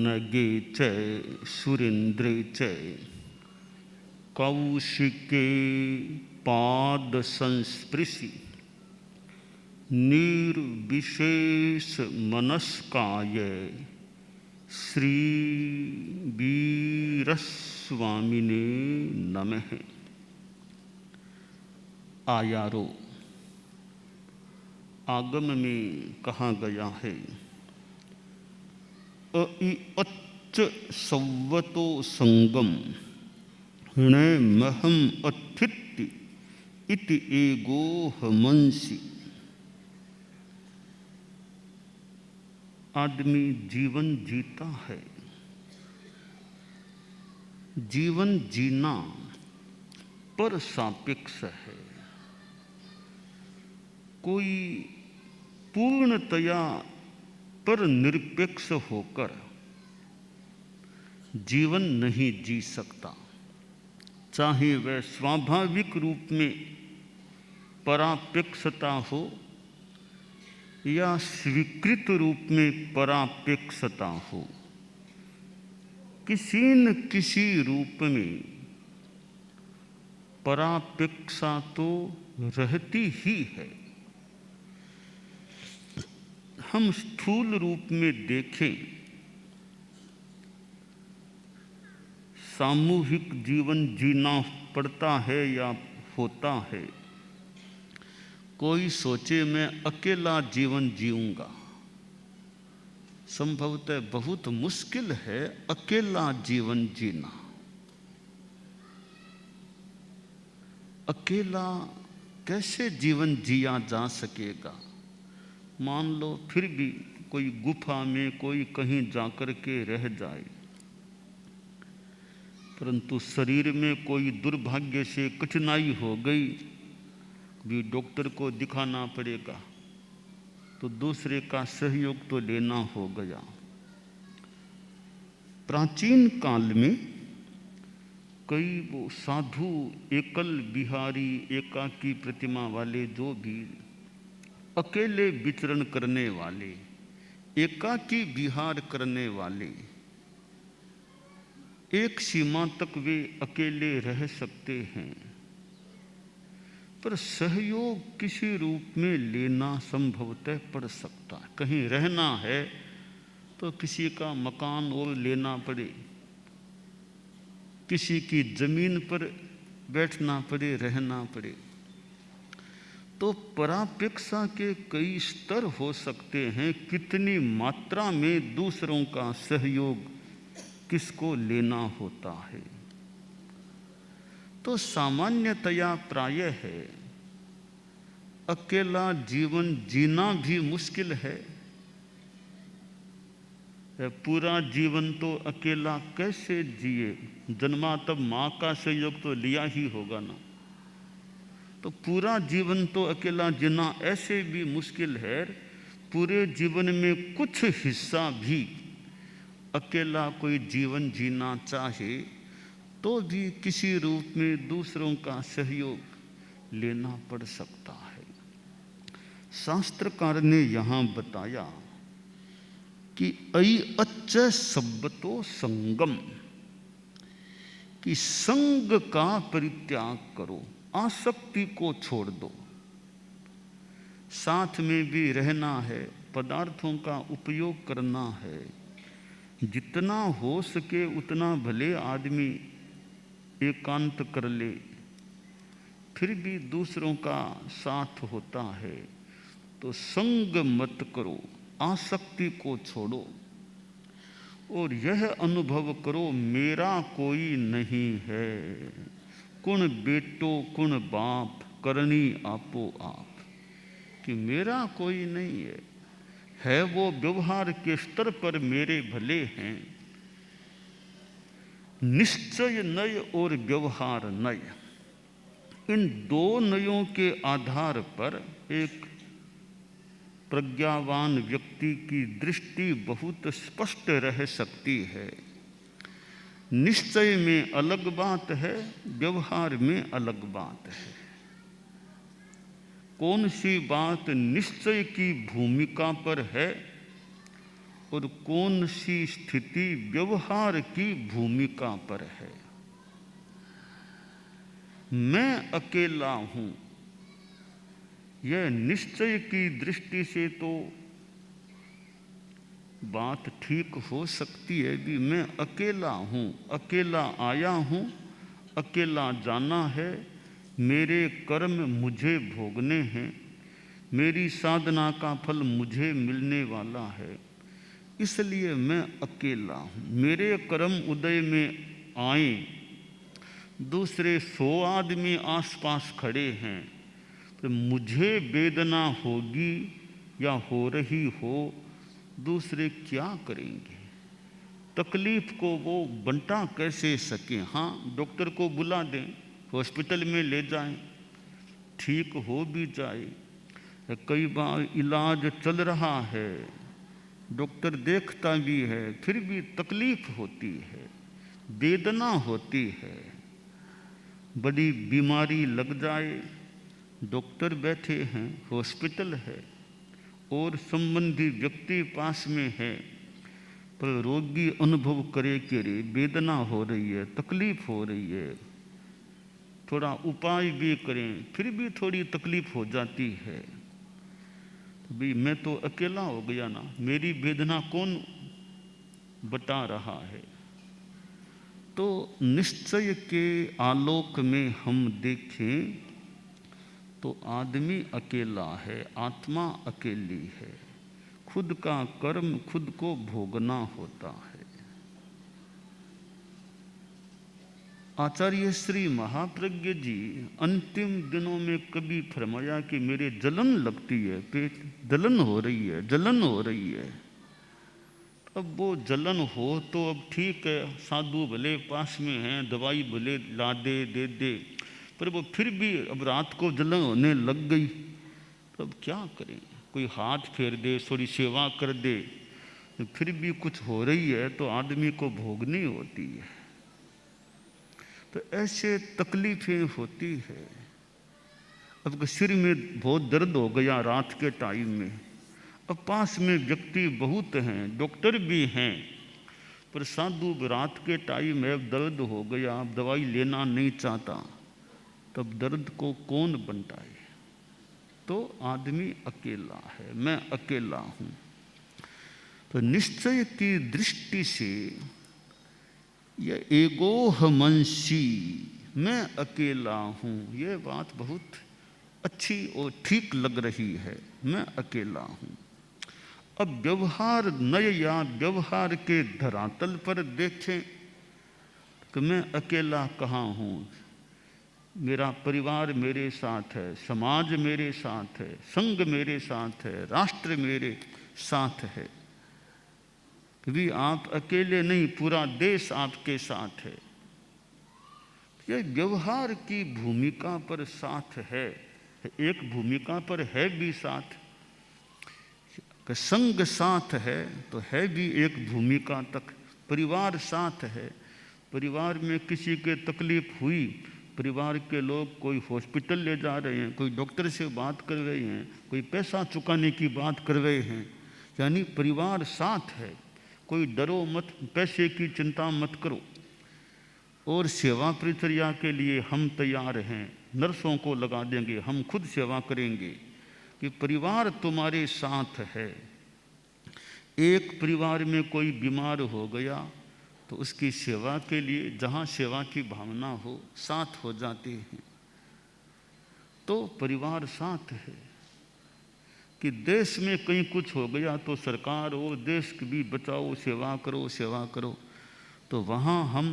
पन्नगे च सुरेन्द्रे च कौशिके पाद संस्पृशि निर्विशेष मनस्काय श्री वीरस्वामिने नमः। आयारो आगम में कहा गया है, अच्च सव्वतो संगम हृण महम अथित्ति इति एगो हमंसी। आदमी जीवन जीता है। जीवन जीना पर सापेक्ष है। कोई पूर्णतया पर निरपेक्ष होकर जीवन नहीं जी सकता, चाहे वह स्वाभाविक रूप में परापेक्षता हो या स्वीकृत रूप में परापेक्षता हो। किसी न किसी रूप में परापेक्षा तो रहती ही है। हम स्थूल रूप में देखें, सामूहिक जीवन जीना पड़ता है या होता है। कोई सोचे मैं अकेला जीवन जीऊंगा, संभवतः बहुत मुश्किल है अकेला जीवन जीना। अकेला कैसे जीवन जिया जा सकेगा? मान लो फिर भी कोई गुफा में कोई कहीं जाकर के रह जाए, परंतु शरीर में कोई दुर्भाग्य से कठिनाई हो गई, भी डॉक्टर को दिखाना पड़ेगा, तो दूसरे का सहयोग तो लेना हो गया। प्राचीन काल में कई वो साधु एकल बिहारी एकाकी प्रतिमा वाले, जो भी अकेले विचरण करने वाले, एकाकी विहार करने वाले, एक सीमा तक वे अकेले रह सकते हैं, पर सहयोग किसी रूप में लेना संभवतः पड़ सकता है। कहीं रहना है तो किसी का मकान और लेना पड़े, किसी की जमीन पर बैठना पड़े, रहना पड़े। तो परापेक्षा के कई स्तर हो सकते हैं। कितनी मात्रा में दूसरों का सहयोग किसको लेना होता है? तो सामान्यतया प्रायः है अकेला जीवन जीना भी मुश्किल है। पूरा जीवन तो अकेला कैसे जिए? जन्मा तब माँ का सहयोग तो लिया ही होगा ना। तो पूरा जीवन तो अकेला जीना ऐसे भी मुश्किल है। पूरे जीवन में कुछ हिस्सा भी अकेला कोई जीवन जीना चाहे तो भी किसी रूप में दूसरों का सहयोग लेना पड़ सकता है। शास्त्रकार ने यहाँ बताया कि अच्च सब्बतो संगम, कि संग का परित्याग करो, आसक्ति को छोड़ दो। साथ में भी रहना है, पदार्थों का उपयोग करना है, जितना हो सके उतना भले आदमी एकांत कर ले, फिर भी दूसरों का साथ होता है। तो संग मत करो, आसक्ति को छोड़ो और यह अनुभव करो मेरा कोई नहीं है। कुण बेटो कुण बाप करनी आपो आप, कि मेरा कोई नहीं है वो व्यवहार के स्तर पर मेरे भले हैं। निश्चय नय और व्यवहार नय, इन दो नयों के आधार पर एक प्रज्ञावान व्यक्ति की दृष्टि बहुत स्पष्ट रह सकती है। निश्चय में अलग बात है, व्यवहार में अलग बात है। कौन सी बात निश्चय की भूमिका पर है और कौन सी स्थिति व्यवहार की भूमिका पर है। मैं अकेला हूं, यह निश्चय की दृष्टि से तो बात ठीक हो सकती है कि मैं अकेला हूं, अकेला आया हूं, अकेला जाना है, मेरे कर्म मुझे भोगने हैं, मेरी साधना का फल मुझे मिलने वाला है, इसलिए मैं अकेला हूँ। मेरे कर्म उदय में आए, दूसरे 100 आदमी आसपास खड़े हैं, तो मुझे वेदना होगी या हो रही हो, दूसरे क्या करेंगे? तकलीफ को वो बंटा कैसे सकें? हाँ, डॉक्टर को बुला दें, हॉस्पिटल में ले जाएं, ठीक हो भी जाए। कई बार इलाज चल रहा है, डॉक्टर देखता भी है, फिर भी तकलीफ होती है, वेदना होती है। बड़ी बीमारी लग जाए, डॉक्टर बैठे हैं, हॉस्पिटल है और संबंधी व्यक्ति पास में है, पर रोगी अनुभव करे कि रे वेदना हो रही है, तकलीफ हो रही है, थोड़ा उपाय भी करें, फिर भी थोड़ी तकलीफ हो जाती है। तो भाई मैं तो अकेला हो गया ना, मेरी वेदना कौन बता रहा है? तो निश्चय के आलोक में हम देखें तो आदमी अकेला है, आत्मा अकेली है, खुद का कर्म खुद को भोगना होता है। आचार्य श्री महाप्रज्ञ जी अंतिम दिनों में कभी फरमाया कि मेरे जलन लगती है, पेट जलन हो रही है, जलन हो रही है। अब वो जलन हो तो अब ठीक है, साधु भले पास में हैं, दवाई भले ला दे दे, पर वो फिर भी अब रात को जलन होने लग गई, तो अब क्या करें? कोई हाथ फेर दे, थोड़ी सेवा कर दे, तो फिर भी कुछ हो रही है तो आदमी को भोगनी होती है। तो ऐसे तकलीफें होती है। अब सिर में बहुत दर्द हो गया रात के टाइम में, अब पास में व्यक्ति बहुत हैं, डॉक्टर भी हैं, पर साधु रात के टाइम में दर्द हो गया, अब दवाई लेना नहीं चाहता, तब दर्द को कौन बंटाए? तो आदमी अकेला है, मैं अकेला हूँ। तो निश्चय की दृष्टि से यह एगोहमंसी, मैं अकेला हूँ, ये बात बहुत अच्छी और ठीक लग रही है, मैं अकेला हूँ। अब व्यवहार नय या व्यवहार के धरातल पर देखें कि मैं अकेला कहाँ हूँ? मेरा परिवार मेरे साथ है, समाज मेरे साथ है, संघ मेरे साथ है, राष्ट्र मेरे साथ है। भी आप अकेले नहीं, पूरा देश आपके साथ है। यह व्यवहार की भूमिका पर साथ है, एक भूमिका पर है भी साथ, कि संग साथ है तो है भी एक भूमिका तक। परिवार साथ है, परिवार में किसी के तकलीफ हुई, परिवार के लोग कोई हॉस्पिटल ले जा रहे हैं, कोई डॉक्टर से बात कर रहे हैं, कोई पैसा चुकाने की बात कर रहे हैं, यानी परिवार साथ है। कोई डरो मत, पैसे की चिंता मत करो, और सेवा परिचर्या के लिए हम तैयार हैं, नर्सों को लगा देंगे, हम खुद सेवा करेंगे, कि परिवार तुम्हारे साथ है। एक परिवार में कोई बीमार हो गया तो उसकी सेवा के लिए जहाँ सेवा की भावना हो, साथ हो जाते हैं। तो परिवार साथ है। कि देश में कहीं कुछ हो गया तो सरकार और देश की भी बचाओ, सेवा करो, सेवा करो, तो वहाँ हम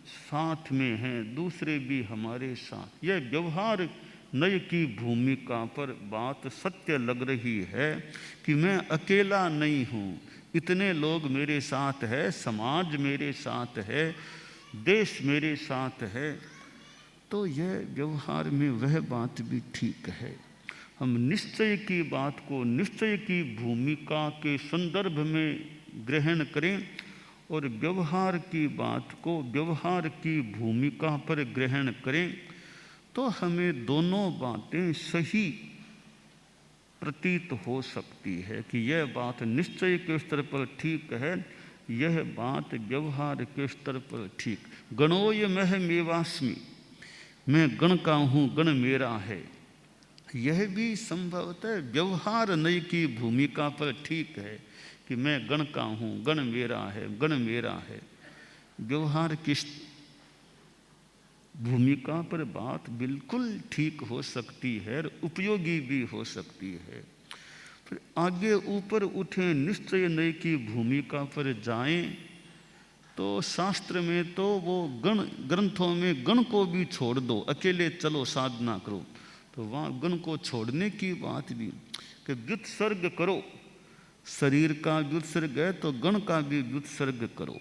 साथ में हैं, दूसरे भी हमारे साथ। यह व्यवहार नय की भूमिका पर बात सत्य लग रही है कि मैं अकेला नहीं हूँ, इतने लोग मेरे साथ है, समाज मेरे साथ है, देश मेरे साथ है। तो यह व्यवहार में वह बात भी ठीक है। हम निश्चय की बात को निश्चय की भूमिका के संदर्भ में ग्रहण करें और व्यवहार की बात को व्यवहार की भूमिका पर ग्रहण करें, तो हमें दोनों बातें सही प्रतीत हो सकती है कि यह बात निश्चय के स्तर पर ठीक है, यह बात व्यवहार के स्तर पर ठीक। गणोय मह मेवास्मि, मैं गण का हूँ, गण मेरा है, यह भी संभवतः व्यवहार नय की भूमिका पर ठीक है कि मैं गण का हूँ, गण मेरा है, गण मेरा है। व्यवहार की भूमिका पर बात बिल्कुल ठीक हो सकती है और उपयोगी भी हो सकती है। फिर आगे ऊपर उठे निश्चय नय की भूमिका पर जाएं तो शास्त्र में तो वो गण, ग्रंथों में गण को भी छोड़ दो, अकेले चलो साधना करो, तो वहाँ गण को छोड़ने की बात भी कि व्युत्सर्ग करो, शरीर का व्युत्सर्ग है तो गण का भी व्युत्सर्ग करो।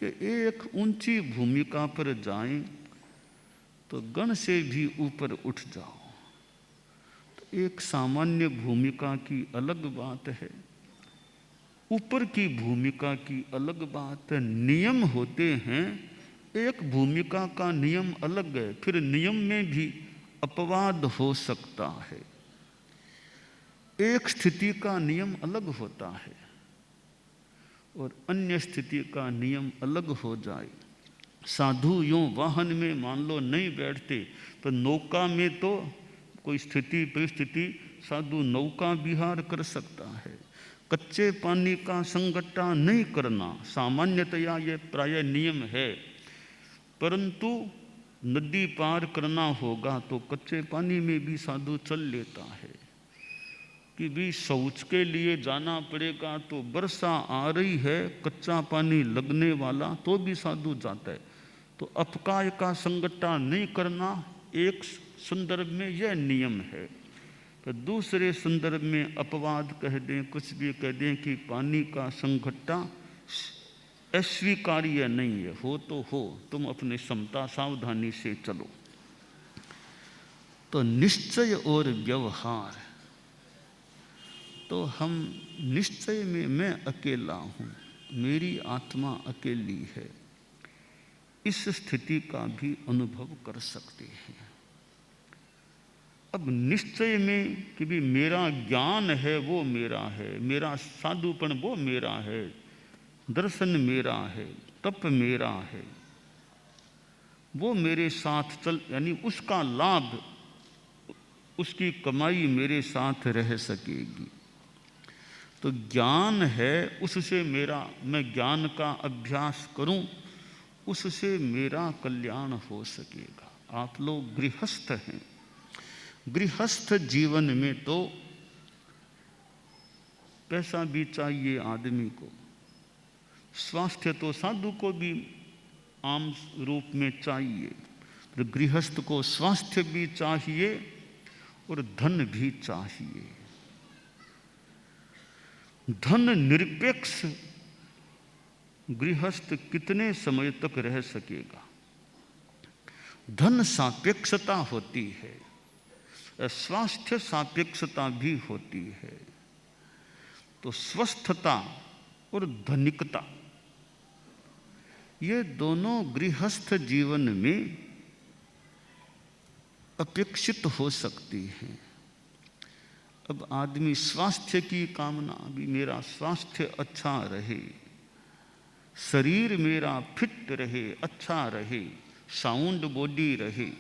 ये एक ऊंची भूमिका पर जाएं तो गण से भी ऊपर उठ जाओ। तो एक सामान्य भूमिका की अलग बात है, ऊपर की भूमिका की अलग बात है। नियम होते हैं, एक भूमिका का नियम अलग है, फिर नियम में भी अपवाद हो सकता है। एक स्थिति का नियम अलग होता है और अन्य स्थिति का नियम अलग हो जाए। साधु यूं वाहन में मान लो नहीं बैठते, पर नौका में तो कोई स्थिति परिस्थिति साधु नौका विहार कर सकता है। कच्चे पानी का संगट्टा नहीं करना सामान्यतया ये प्राय नियम है, परंतु नदी पार करना होगा तो कच्चे पानी में भी साधु चल लेता है। कि भी शौच के लिए जाना पड़ेगा तो वर्षा आ रही है, कच्चा पानी लगने वाला, तो भी साधु जाता है। तो अपकाय का संगट्टा नहीं करना एक संदर्भ में यह नियम है, तो दूसरे संदर्भ में अपवाद कह दें, कुछ भी कह दें कि पानी का संगट्टा अस्वीकार्य नहीं है, हो तो हो, तुम अपने समता सावधानी से चलो। तो निश्चय और व्यवहार, तो हम निश्चय में मैं अकेला हूँ, मेरी आत्मा अकेली है, इस स्थिति का भी अनुभव कर सकते हैं। अब निश्चय में कि भी मेरा ज्ञान है वो मेरा है, मेरा साधुपन वो मेरा है, दर्शन मेरा है, तप मेरा है, वो मेरे साथ चल, यानी उसका लाभ, उसकी कमाई मेरे साथ रह सकेगी। तो ज्ञान है, उससे मेरा, मैं ज्ञान का अभ्यास करूं, उससे मेरा कल्याण हो सकेगा। आप लोग गृहस्थ हैं, गृहस्थ जीवन में तो पैसा भी चाहिए आदमी को, स्वास्थ्य तो साधु को भी आम रूप में चाहिए, तो गृहस्थ को स्वास्थ्य भी चाहिए और धन भी चाहिए। धन निरपेक्ष गृहस्थ कितने समय तक रह सकेगा? धन सापेक्षता होती है, स्वास्थ्य सापेक्षता भी होती है। तो स्वस्थता और धनिकता, ये दोनों गृहस्थ जीवन में अपेक्षित हो सकती हैं। अब आदमी स्वास्थ्य की कामना, भी मेरा स्वास्थ्य अच्छा रहे, शरीर मेरा फिट रहे, अच्छा रहे, साउंड बॉडी रहे,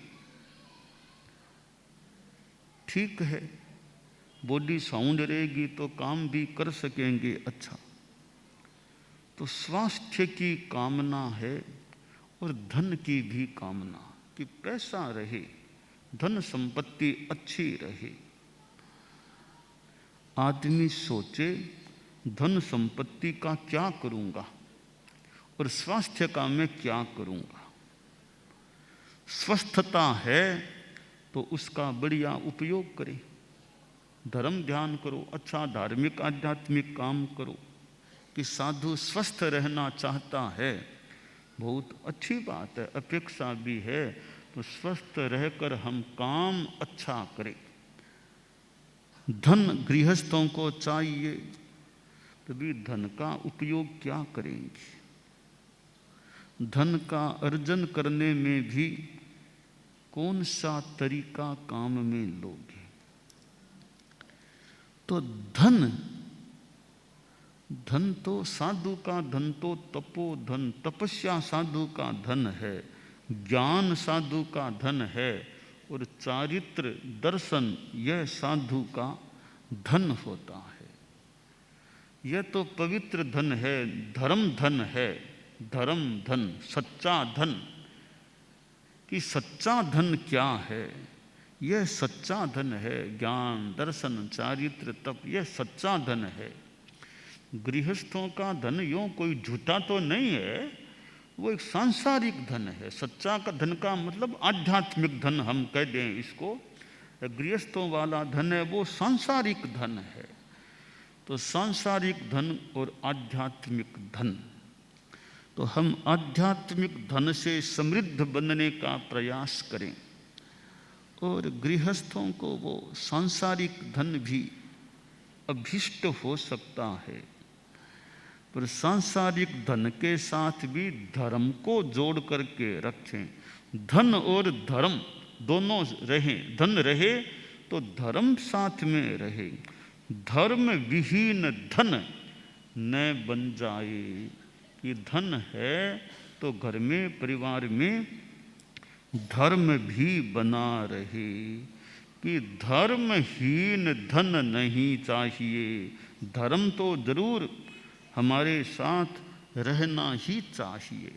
ठीक है, बॉडी साउंड रहेगी तो काम भी कर सकेंगे अच्छा। तो स्वास्थ्य की कामना है और धन की भी कामना कि पैसा रहे, धन संपत्ति अच्छी रहे। आदमी सोचे धन संपत्ति का क्या करूंगा और स्वास्थ्य का मैं क्या करूंगा। स्वस्थता है तो उसका बढ़िया उपयोग करें, धर्म ध्यान करो, अच्छा धार्मिक आध्यात्मिक काम करो। कि साधु स्वस्थ रहना चाहता है, बहुत अच्छी बात है, अपेक्षा भी है, तो स्वस्थ रहकर हम काम अच्छा करें। धन गृहस्थों को चाहिए, तभी धन का उपयोग क्या करेंगे? धन का अर्जन करने में भी कौन सा तरीका काम में लोगे? तो धन, धन तो साधु का धन तो तपोधन, तपस्या साधु का धन है, ज्ञान साधु का धन है, और चारित्र दर्शन यह साधु का धन होता है। यह तो पवित्र धन है, धर्म धन है, धर्म धन, सच्चा धन। कि सच्चा धन क्या है? यह सच्चा धन है, ज्ञान दर्शन चारित्र तप, यह सच्चा धन है। गृहस्थों का धन यूँ कोई झूठा तो नहीं है, वो एक सांसारिक धन है। सच्चा का धन का मतलब आध्यात्मिक धन हम कह दें इसको। गृहस्थों वाला धन है वो सांसारिक धन है। तो सांसारिक धन और आध्यात्मिक धन, तो हम आध्यात्मिक धन से समृद्ध बनने का प्रयास करें, और गृहस्थों को वो सांसारिक धन भी अभिष्ट हो सकता है, पर सांसारिक धन के साथ भी धर्म को जोड़ करके रखें। धन और धर्म दोनों रहें, धन रहे तो धर्म साथ में रहे। धर्म विहीन धन न बन जाए। कि धन है तो घर में परिवार में धर्म भी बना रहे। कि धर्महीन धन नहीं चाहिए, धर्म तो जरूर हमारे साथ रहना ही चाहिए।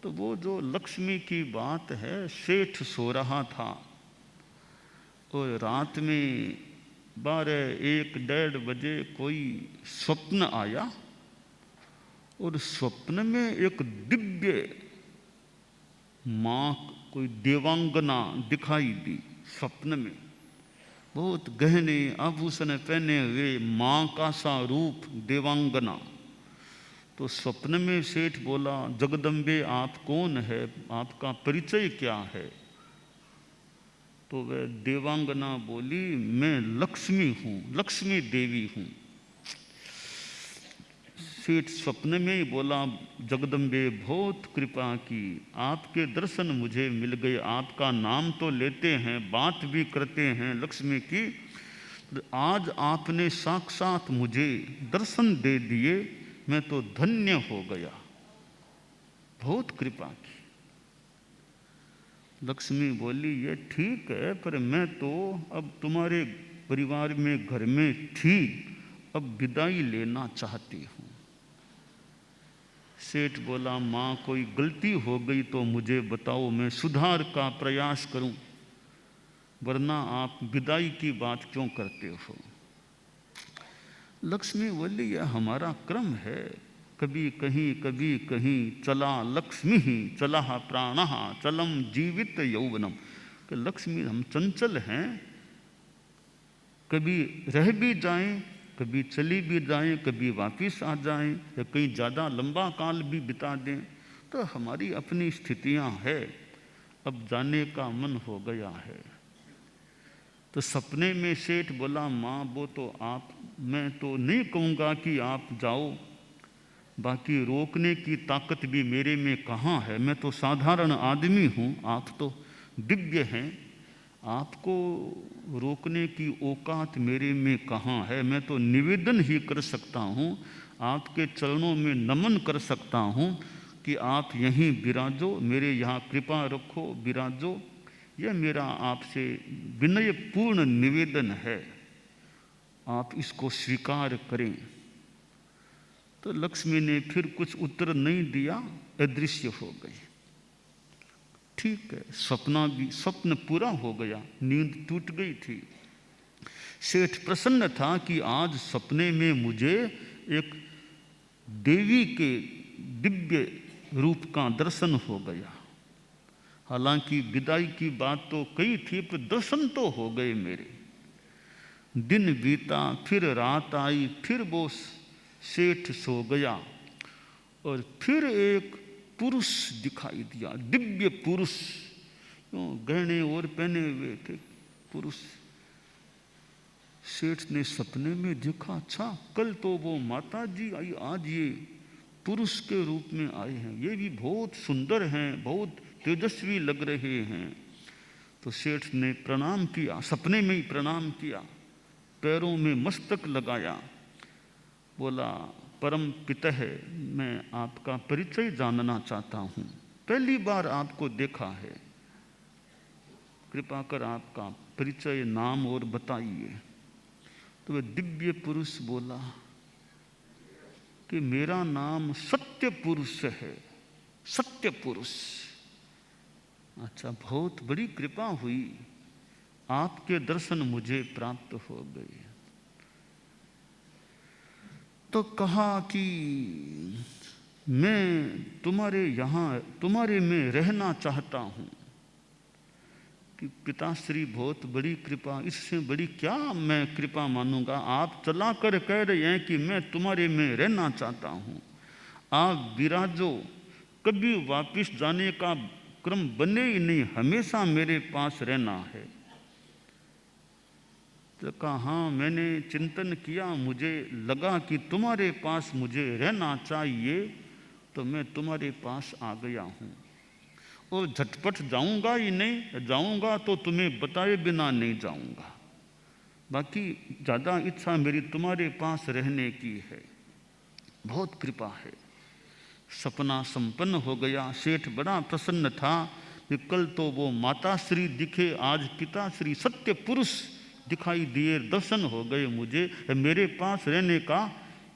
तो वो जो लक्ष्मी की बात है, सेठ सो रहा था और रात में 12-1-1:30 बजे कोई स्वप्न आया, और स्वप्न में एक दिव्य माँ, कोई देवांगना दिखाई दी। स्वप्न में बहुत गहने आभूषण पहने हुए माँ का सा रूप, देवांगना। तो स्वप्न में सेठ बोला, जगदम्बे आप कौन है, आपका परिचय क्या है? तो वह देवांगना बोली, मैं लक्ष्मी हूँ, लक्ष्मी देवी हूँ। सेठ स्वप्न में ही बोला, जगदम्बे बहुत कृपा की, आपके दर्शन मुझे मिल गए। आपका नाम तो लेते हैं, बात भी करते हैं लक्ष्मी की, आज आपने साक्षात मुझे दर्शन दे दिए, मैं तो धन्य हो गया, बहुत कृपा की। लक्ष्मी बोली, ये ठीक है, पर मैं तो अब तुम्हारे परिवार में घर में थी, अब विदाई लेना चाहती हूँ। सेठ बोला, माँ कोई गलती हो गई तो मुझे बताओ, मैं सुधार का प्रयास करूं, वरना आप विदाई की बात क्यों करते हो? लक्ष्मी बोली, यह हमारा क्रम है, कभी कहीं कभी कहीं, चला लक्ष्मी ही चला प्राणः चलम जीवित यौवनम। कि लक्ष्मी हम चंचल हैं, कभी रह भी जाएं, कभी चली भी जाएं, कभी वापिस आ जाएं, या कहीं ज़्यादा लंबा काल भी बिता दें। तो हमारी अपनी स्थितियां है, अब जाने का मन हो गया है। तो सपने में सेठ बोला, माँ वो तो आप, मैं तो नहीं कहूँगा कि आप जाओ, बाकी रोकने की ताकत भी मेरे में कहाँ है, मैं तो साधारण आदमी हूँ, आप तो दिव्य हैं, आपको रोकने की औकात मेरे में कहाँ है। मैं तो निवेदन ही कर सकता हूँ, आपके चरणों में नमन कर सकता हूँ कि आप यहीं विराजो, मेरे यहाँ कृपा रखो, विराजो। यह मेरा आपसे विनयपूर्ण निवेदन है, आप इसको स्वीकार करें। तो लक्ष्मी ने फिर कुछ उत्तर नहीं दिया, अदृश्य हो गई। ठीक है, स्वप्न पूरा हो गया, नींद टूट गई थी। सेठ प्रसन्न था कि आज सपने में मुझे एक देवी के दिव्य रूप का दर्शन हो गया। हालांकि विदाई की बात तो कही थी, पर दर्शन तो हो गए मेरे। दिन बीता, फिर रात आई, फिर वो सेठ सो गया, और फिर एक पुरुष दिखाई दिया, दिव्य पुरुष, गहने और पहने हुए थे पुरुष। सेठ ने सपने में देखा, अच्छा कल तो वो माता जी आई, आज ये पुरुष के रूप में आए हैं, ये भी बहुत सुंदर हैं, बहुत तेजस्वी लग रहे हैं। तो सेठ ने प्रणाम किया, सपने में ही प्रणाम किया। पैरों में मस्तक लगाया, बोला परम पितः मैं आपका परिचय जानना चाहता हूँ, पहली बार आपको देखा है, कृपा कर आपका परिचय नाम और बताइए। तो वह दिव्य पुरुष बोला कि मेरा नाम सत्य पुरुष है। सत्य पुरुष। अच्छा, बहुत बड़ी कृपा हुई, आपके दर्शन मुझे प्राप्त हो गए। तो कहा कि मैं तुम्हारे यहाँ, तुम्हारे में रहना चाहता हूँ। कि पिताश्री बहुत बड़ी कृपा, इससे बड़ी क्या मैं कृपा मानूंगा। आप चला कर कह रहे हैं कि मैं तुम्हारे में रहना चाहता हूँ, आप विराजो, कभी वापिस जाने का क्रम बने ही नहीं, हमेशा मेरे पास रहना है। तो कहा हाँ, मैंने चिंतन किया, मुझे लगा कि तुम्हारे पास मुझे रहना चाहिए, तो मैं तुम्हारे पास आ गया हूँ। और झटपट जाऊंगा ही नहीं, जाऊंगा तो तुम्हें बताए बिना नहीं जाऊंगा। बाकी ज़्यादा इच्छा मेरी तुम्हारे पास रहने की है। बहुत कृपा है। सपना संपन्न हो गया। सेठ बड़ा प्रसन्न था कि कल तो वो माताश्री दिखे, आज पिताश्री सत्य पुरुष दिखाई दिए, दर्शन हो गए मुझे, मेरे पास रहने का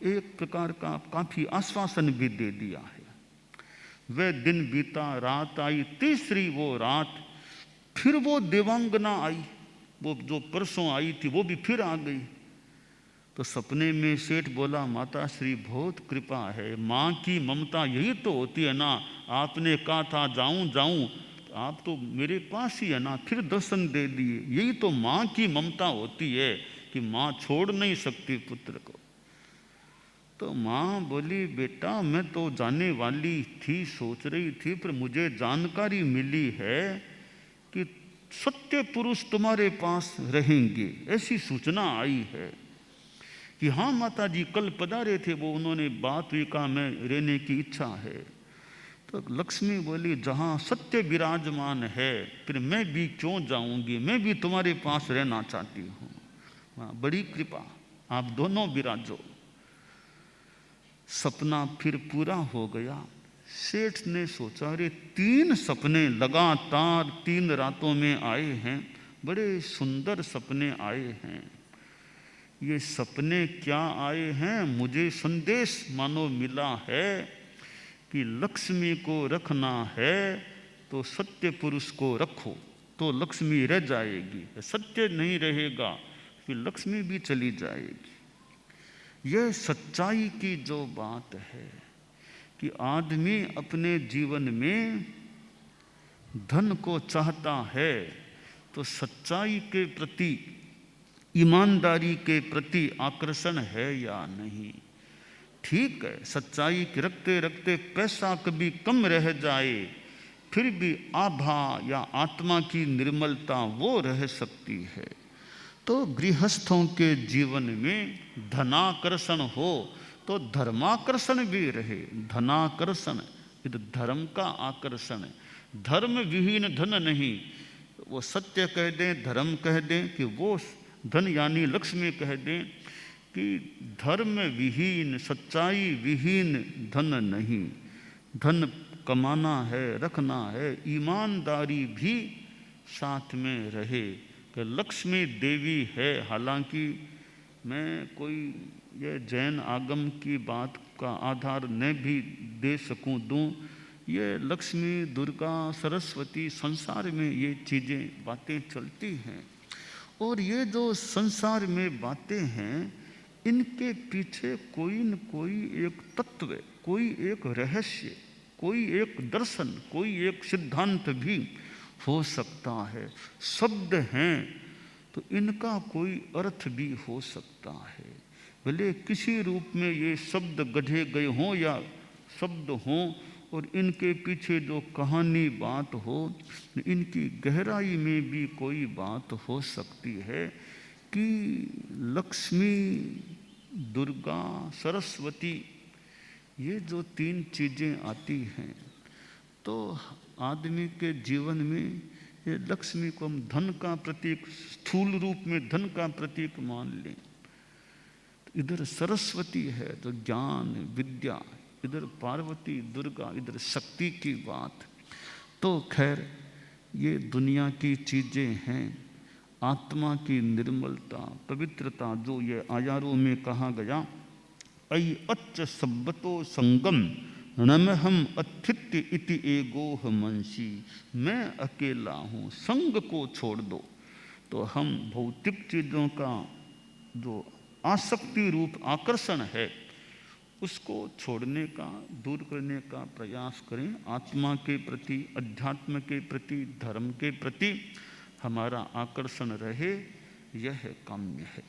एक प्रकार का काफ़ी आश्वासन भी दे दिया है। वह दिन बीता, रात आई, तीसरी वो रात फिर वो देवांगना आई, वो जो परसों आई थी वो भी फिर आ गई। तो सपने में सेठ बोला माताश्री बहुत कृपा है, माँ की ममता यही तो होती है ना, आपने कहा था जाऊं जाऊं, तो आप तो मेरे पास ही है ना, फिर दर्शन दे दिए। यही तो माँ की ममता होती है कि माँ छोड़ नहीं सकती पुत्र को। तो माँ बोली बेटा मैं तो जाने वाली थी, सोच रही थी, पर मुझे जानकारी मिली है कि सत्य पुरुष तुम्हारे पास रहेंगे, ऐसी सूचना आई है। कि हाँ माता जी कल पधारे थे वो, उन्होंने बात हुई, कहा मैं रहने की इच्छा है। तो लक्ष्मी बोली जहाँ सत्य विराजमान है फिर मैं भी क्यों जाऊंगी, मैं भी तुम्हारे पास रहना चाहती हूँ। हाँ, बड़ी कृपा, आप दोनों विराजो। सपना फिर पूरा हो गया। सेठ ने सोचा अरे 3 सपने लगातार 3 रातों में आए हैं, बड़े सुंदर सपने आए हैं। ये सपने क्या आए हैं, मुझे संदेश मानो मिला है कि लक्ष्मी को रखना है तो सत्य पुरुष को रखो तो लक्ष्मी रह जाएगी, सत्य नहीं रहेगा फिर लक्ष्मी भी चली जाएगी। यह सच्चाई की जो बात है कि आदमी अपने जीवन में धन को चाहता है तो सच्चाई के प्रति, ईमानदारी के प्रति आकर्षण है या नहीं। ठीक है, सच्चाई के रखते रखते पैसा कभी कम रह जाए, फिर भी आभा या आत्मा की निर्मलता वो रह सकती है। तो गृहस्थों के जीवन में धनाकर्षण हो तो धर्माकर्षण भी रहे। धनाकर्षण ये तो धर्म का आकर्षण है, धर्म विहीन धन नहीं। वो सत्य कह दें, धर्म कह दें, कि वो धन यानी लक्ष्मी कह दें कि धर्म विहीन, सच्चाई विहीन धन नहीं। धन कमाना है, रखना है, ईमानदारी भी साथ में रहे। कि लक्ष्मी देवी है, हालांकि मैं कोई ये जैन आगम की बात का आधार न भी दे सकूं दूं, ये लक्ष्मी, दुर्गा, सरस्वती, संसार में ये चीज़ें बातें चलती हैं। और ये जो संसार में बातें हैं इनके पीछे कोई न कोई एक तत्व, कोई एक रहस्य, कोई एक दर्शन, कोई एक सिद्धांत भी हो सकता है। शब्द हैं तो इनका कोई अर्थ भी हो सकता है। भले किसी रूप में ये शब्द गढ़े गए हों या शब्द हों, और इनके पीछे जो कहानी बात हो, इनकी गहराई में भी कोई बात हो सकती है कि लक्ष्मी, दुर्गा, सरस्वती, ये जो 3 चीज़ें आती हैं तो आदमी के जीवन में ये लक्ष्मी को हम धन का प्रतीक, स्थूल रूप में धन का प्रतीक मान लें, तो इधर सरस्वती है तो ज्ञान विद्या, इधर पार्वती दुर्गा, इधर शक्ति की बात। तो खैर ये दुनिया की चीज़ें हैं। आत्मा की निर्मलता, पवित्रता, जो ये आयारों में कहा गया, अयि अच्छ सब्बतो संगम नमहम अथित्य इति एगोह मंशी, मैं अकेला हूँ, संग को छोड़ दो। तो हम भौतिक चीज़ों का जो आसक्ति रूप आकर्षण है उसको छोड़ने का, दूर करने का प्रयास करें। आत्मा के प्रति, अध्यात्म के प्रति, धर्म के प्रति हमारा आकर्षण रहे, यह काम्य है।